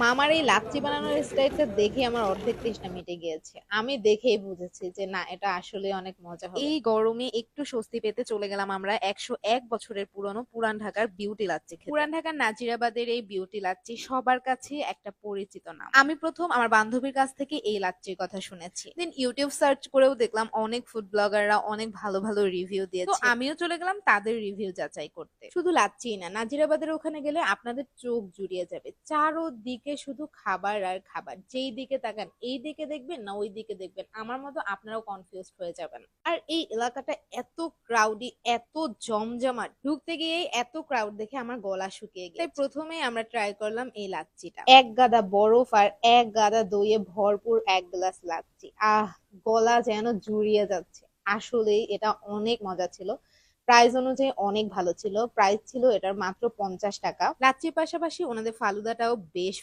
মামার এই লাচ্ছি বানানোর স্টাইলটা দেখে আমার অর্ধেক তৃষ্ণা মিটে গিয়েছে। আমি দেখেই বুঝেছি যে না, এটা আসলে অনেক মজা হবে। এই গরমে একটু স্বস্তি পেতে চলে গেলাম আমরা 101 বছরের পুরনো পুরান ঢাকার বিউটি লাচ্ছি খেতে। পুরান ঢাকার নাজিরাবাদের এই বিউটি লাচ্ছি সবার কাছে একটা পরিচিত নাম। আমি প্রথম আমার বান্ধবীর কাছ থেকে এই লাচ্ছির কথা শুনেছি, দেন ইউটিউব সার্চ করেও দেখলাম অনেক ফুড ব্লগাররা অনেক ভালো ভালো রিভিউ দিয়েছে, তো আমিও চলে গেলাম তাদের রিভিউ যাচাই করতে। শুধু লাচ্ছি না, নাজিরাবাদের ওখানে গেলে আপনাদের চোখ জুড়িয়ে যাবে, চারোদিকে শুধু খাবার আর খাবার। যেই দিকে তাকান এই দিকে দেখবেন না ওই দিকে দেখবেন, আমার মতো আপনারাও কনফিউজড হয়ে যাবেন। আর এই এলাকাটা এত ক্রাউডি, এত জমজমাট, ঢুকতে গিয়ে এত ক্রাউড দেখে আমার গলা শুকিয়ে গেছে। তাই প্রথমেই আমরা ট্রাই করলাম এই লাচ্ছিটা। এক গাদা বরফ আর এক গাদা দইয়ে ভরপুর এক গ্লাস লাচ্ছি, আহ, গলা যেন জুড়িয়ে যাচ্ছে। আসলেই এটা অনেক মজা ছিল। প্রাইস অনুযায়ী অনেক ভালো ছিল। প্রাইস ছিল এটার মাত্র 50 টাকা। লাচ্ছির পাশাপাশি ওনাদের ফালুদাটাও বেশ